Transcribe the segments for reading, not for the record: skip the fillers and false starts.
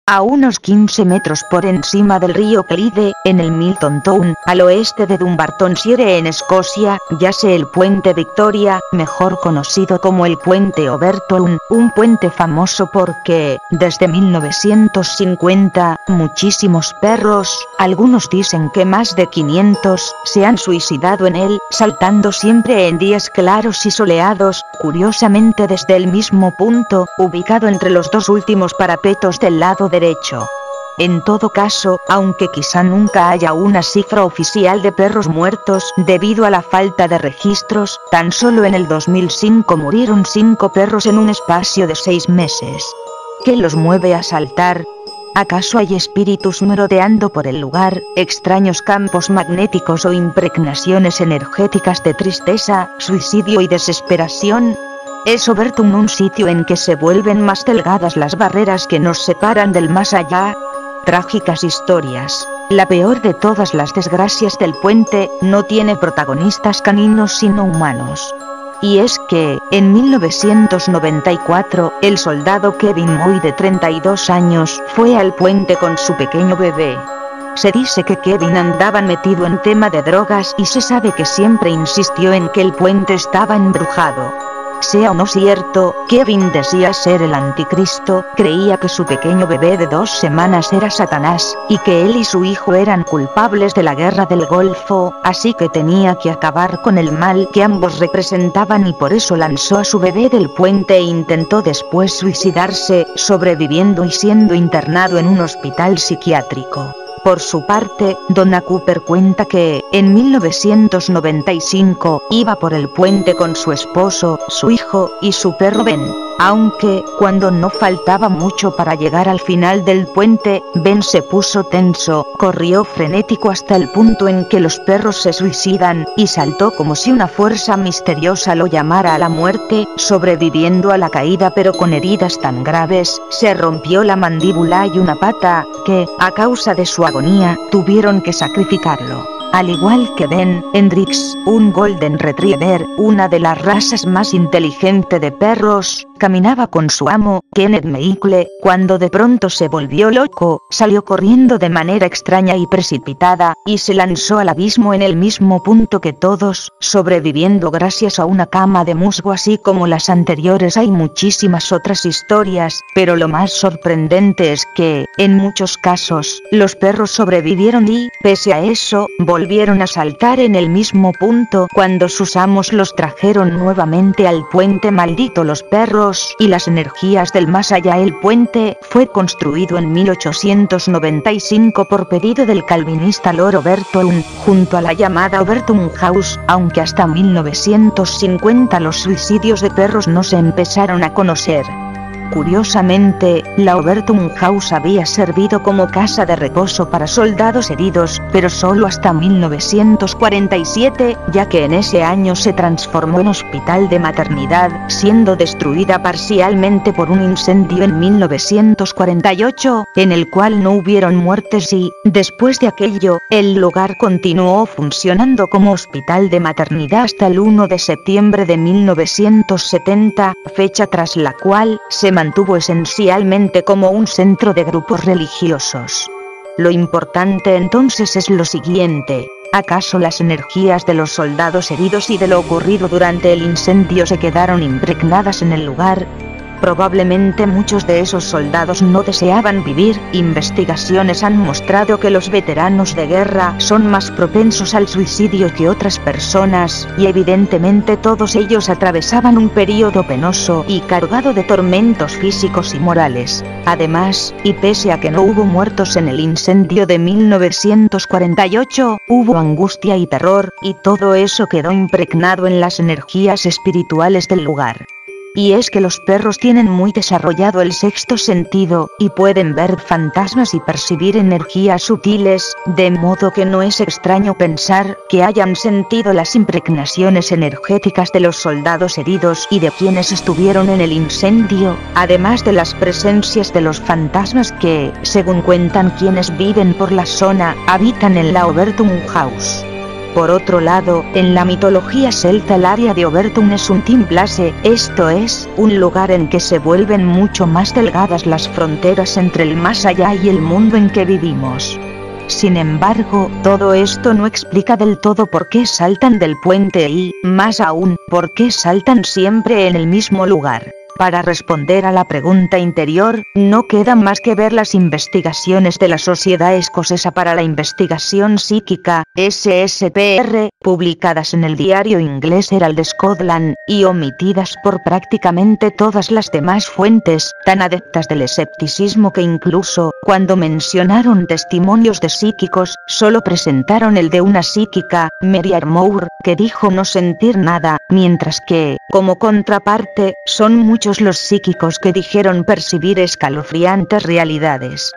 A unos 15 metros por encima del río Clyde, en el Milton Town, al oeste de Dumbartonshire en Escocia, yace el puente Victoria, mejor conocido como el puente Overtoun, un puente famoso porque, desde 1950, muchísimos perros, algunos dicen que más de 500, se han suicidado en él, saltando siempre en días claros y soleados, curiosamente desde el mismo punto, ubicado entre los dos últimos parapetos del lado derecho. En todo caso, aunque quizá nunca haya una cifra oficial de perros muertos debido a la falta de registros, tan solo en el 2005 murieron 5 perros en un espacio de 6 meses. ¿Qué los mueve a saltar? ¿Acaso hay espíritus merodeando por el lugar, extraños campos magnéticos o impregnaciones energéticas de tristeza, suicidio y desesperación? ¿Es Overtoun un sitio en que se vuelven más delgadas las barreras que nos separan del más allá? Trágicas historias. La peor de todas las desgracias del puente, no tiene protagonistas caninos sino humanos. Y es que, en 1994, el soldado Kevin Moy de 32 años, fue al puente con su pequeño bebé. Se dice que Kevin andaba metido en tema de drogas y se sabe que siempre insistió en que el puente estaba embrujado. Sea o no cierto, Kevin decía ser el anticristo, creía que su pequeño bebé de 2 semanas era Satanás, y que él y su hijo eran culpables de la guerra del Golfo, así que tenía que acabar con el mal que ambos representaban y por eso lanzó a su bebé del puente e intentó después suicidarse, sobreviviendo y siendo internado en un hospital psiquiátrico. Por su parte, Donna Cooper cuenta que, en 1995, iba por el puente con su esposo, su hijo, y su perro Ben. Aunque, cuando no faltaba mucho para llegar al final del puente, Ben se puso tenso, corrió frenético hasta el punto en que los perros se suicidan, y saltó como si una fuerza misteriosa lo llamara a la muerte, sobreviviendo a la caída pero con heridas tan graves, se rompió la mandíbula y una pata, que, a causa de su agonía, tuvieron que sacrificarlo. Al igual que Ben, Hendrix, un Golden Retriever, una de las razas más inteligentes de perros, caminaba con su amo, Kenneth Meikle, cuando de pronto se volvió loco, salió corriendo de manera extraña y precipitada, y se lanzó al abismo en el mismo punto que todos, sobreviviendo gracias a una cama de musgo así como las anteriores. Hay muchísimas otras historias, pero lo más sorprendente es que, en muchos casos, los perros sobrevivieron y, pese a eso, volvieron a saltar en el mismo punto cuando sus amos los trajeron nuevamente al puente. Maldito los perros y las energías del más allá. El puente fue construido en 1895 por pedido del calvinista Lord Overtoun, junto a la llamada Overtoun House, aunque hasta 1950 los suicidios de perros no se empezaron a conocer. Curiosamente, la Overtoun House había servido como casa de reposo para soldados heridos, pero solo hasta 1947, ya que en ese año se transformó en hospital de maternidad, siendo destruida parcialmente por un incendio en 1948, en el cual no hubieron muertes y, después de aquello, el lugar continuó funcionando como hospital de maternidad hasta el 1 de septiembre de 1970, fecha tras la cual se mantuvo esencialmente como un centro de grupos religiosos. Lo importante entonces es lo siguiente: ¿acaso las energías de los soldados heridos y de lo ocurrido durante el incendio se quedaron impregnadas en el lugar? Probablemente muchos de esos soldados no deseaban vivir. Investigaciones han mostrado que los veteranos de guerra son más propensos al suicidio que otras personas, y evidentemente todos ellos atravesaban un periodo penoso y cargado de tormentos físicos y morales. Además, y pese a que no hubo muertos en el incendio de 1948, hubo angustia y terror, y todo eso quedó impregnado en las energías espirituales del lugar. Y es que los perros tienen muy desarrollado el sexto sentido, y pueden ver fantasmas y percibir energías sutiles, de modo que no es extraño pensar que hayan sentido las impregnaciones energéticas de los soldados heridos y de quienes estuvieron en el incendio, además de las presencias de los fantasmas que, según cuentan quienes viven por la zona, habitan en la Overtoun House. Por otro lado, en la mitología celta el área de Obertum es un timblase, esto es, un lugar en que se vuelven mucho más delgadas las fronteras entre el más allá y el mundo en que vivimos. Sin embargo, todo esto no explica del todo por qué saltan del puente y, más aún, por qué saltan siempre en el mismo lugar. Para responder a la pregunta interior, no queda más que ver las investigaciones de la Sociedad Escocesa para la Investigación Psíquica, SSPR, publicadas en el diario inglés Herald Scotland, y omitidas por prácticamente todas las demás fuentes, tan adeptas del escepticismo que incluso, cuando mencionaron testimonios de psíquicos, solo presentaron el de una psíquica, Mary Armour, que dijo no sentir nada, mientras que, como contraparte, son muchos los psíquicos que dijeron percibir escalofriantes realidades.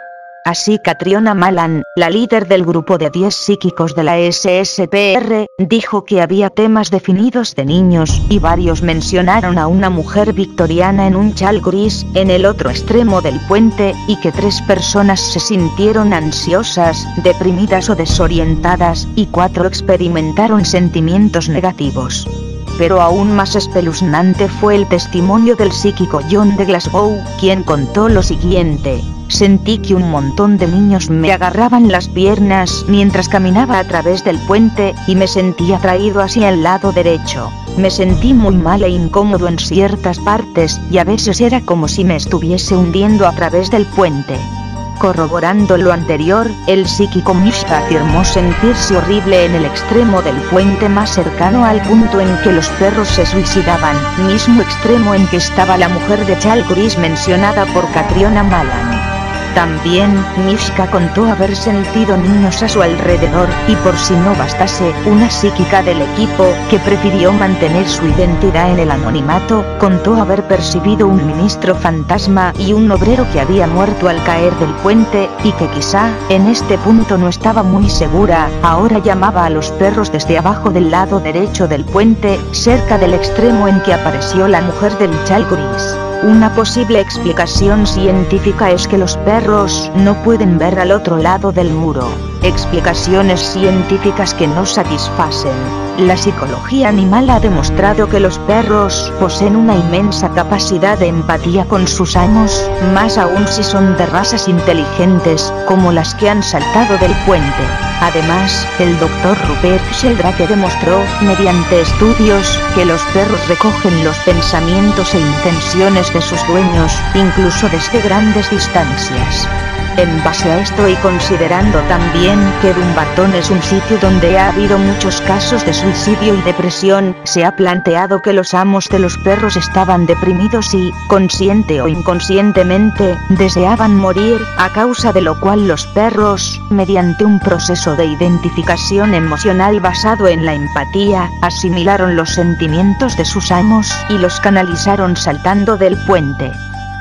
Así Catriona Malan, la líder del grupo de 10 psíquicos de la SSPR, dijo que había temas definidos de niños, y varios mencionaron a una mujer victoriana en un chal gris, en el otro extremo del puente, y que 3 personas se sintieron ansiosas, deprimidas o desorientadas, y 4 experimentaron sentimientos negativos. Pero aún más espeluznante fue el testimonio del psíquico John de Glasgow, quien contó lo siguiente: sentí que un montón de niños me agarraban las piernas mientras caminaba a través del puente, y me sentí atraído hacia el lado derecho. Me sentí muy mal e incómodo en ciertas partes, y a veces era como si me estuviese hundiendo a través del puente. Corroborando lo anterior, el psíquico Mishka afirmó sentirse horrible en el extremo del puente más cercano al punto en que los perros se suicidaban, mismo extremo en que estaba la mujer de chal gris mencionada por Catriona Malan. También, Mishka contó haber sentido niños a su alrededor, y por si no bastase, una psíquica del equipo, que prefirió mantener su identidad en el anonimato, contó haber percibido un ministro fantasma y un obrero que había muerto al caer del puente, y que quizá, en este punto no estaba muy segura, ahora llamaba a los perros desde abajo del lado derecho del puente, cerca del extremo en que apareció la mujer del chal gris. Una posible explicación científica es que los perros no pueden ver al otro lado del muro. Explicaciones científicas que no satisfacen. La psicología animal ha demostrado que los perros poseen una inmensa capacidad de empatía con sus amos, más aún si son de razas inteligentes, como las que han saltado del puente. Además, el Dr. Rupert Sheldrake demostró, mediante estudios, que los perros recogen los pensamientos e intenciones de sus dueños, incluso desde grandes distancias. En base a esto y considerando también que Dumbarton es un sitio donde ha habido muchos casos de suicidio y depresión, se ha planteado que los amos de los perros estaban deprimidos y, consciente o inconscientemente, deseaban morir, a causa de lo cual los perros, mediante un proceso de identificación emocional basado en la empatía, asimilaron los sentimientos de sus amos y los canalizaron saltando del puente.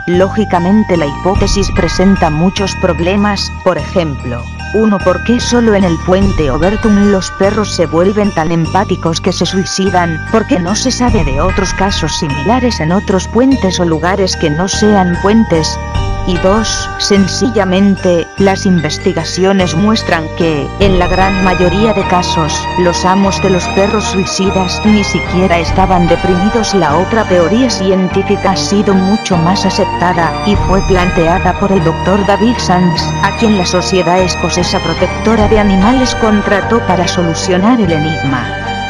Lógicamente la hipótesis presenta muchos problemas, por ejemplo, 1. ¿Por qué solo en el puente Obertum los perros se vuelven tan empáticos que se suicidan? ¿Por qué no se sabe de otros casos similares en otros puentes o lugares que no sean puentes? Y 2. Sencillamente, las investigaciones muestran que, en la gran mayoría de casos, los amos de los perros suicidas ni siquiera estaban deprimidos. La otra teoría científica ha sido mucho más aceptada, y fue planteada por el Dr. David Sands, a quien la Sociedad Escocesa Protectora de Animales contrató para solucionar el enigma.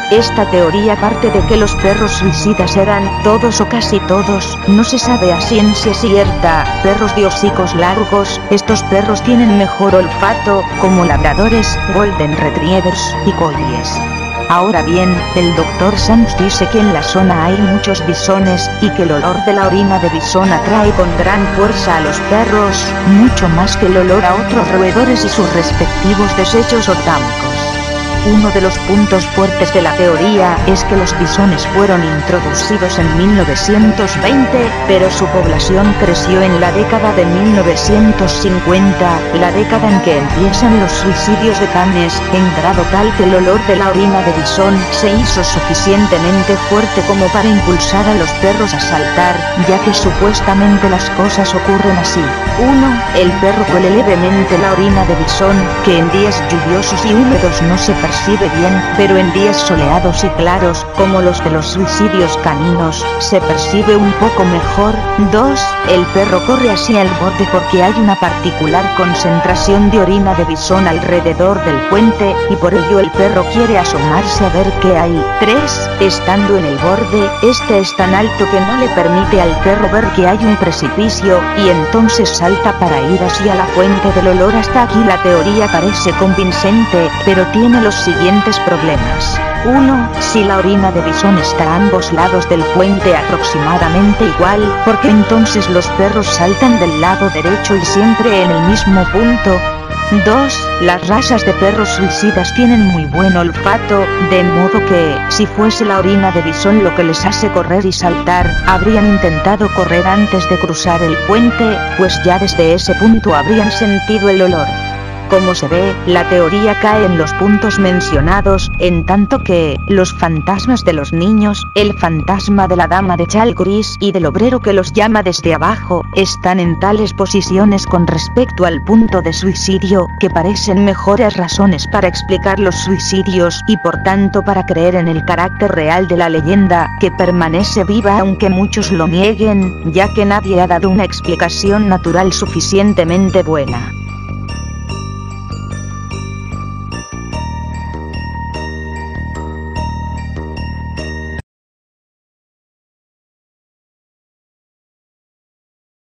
Esta teoría parte de que los perros suicidas eran, todos o casi todos, no se sabe a ciencia cierta, perros de hocicos largos. Estos perros tienen mejor olfato, como labradores, golden retrievers y collies. Ahora bien, el Dr. Sands dice que en la zona hay muchos bisones, y que el olor de la orina de bisón atrae con gran fuerza a los perros, mucho más que el olor a otros roedores y sus respectivos desechos orgánicos. Uno de los puntos fuertes de la teoría es que los bisones fueron introducidos en 1920, pero su población creció en la década de 1950, la década en que empiezan los suicidios de canes, en grado tal que el olor de la orina de bisón se hizo suficientemente fuerte como para impulsar a los perros a saltar, ya que supuestamente las cosas ocurren así. 1. El perro huele levemente la orina de bisón, que en días lluviosos y húmedos no se percibe percibe bien, pero en días soleados y claros, como los de los suicidios caninos, se percibe un poco mejor. 2. El perro corre hacia el borde porque hay una particular concentración de orina de bisón alrededor del puente, y por ello el perro quiere asomarse a ver qué hay. 3. Estando en el borde, este es tan alto que no le permite al perro ver que hay un precipicio, y entonces salta para ir hacia la fuente del olor. Hasta aquí la teoría parece convincente, pero tiene los siguientes problemas. 1. Si la orina de bisón está a ambos lados del puente aproximadamente igual, ¿por qué entonces los perros saltan del lado derecho y siempre en el mismo punto? 2. Las razas de perros suicidas tienen muy buen olfato, de modo que, si fuese la orina de bisón lo que les hace correr y saltar, habrían intentado correr antes de cruzar el puente, pues ya desde ese punto habrían sentido el olor. Como se ve, la teoría cae en los puntos mencionados, en tanto que, los fantasmas de los niños, el fantasma de la dama de chal gris y del obrero que los llama desde abajo, están en tales posiciones con respecto al punto de suicidio, que parecen mejores razones para explicar los suicidios y por tanto para creer en el carácter real de la leyenda, que permanece viva aunque muchos lo nieguen, ya que nadie ha dado una explicación natural suficientemente buena.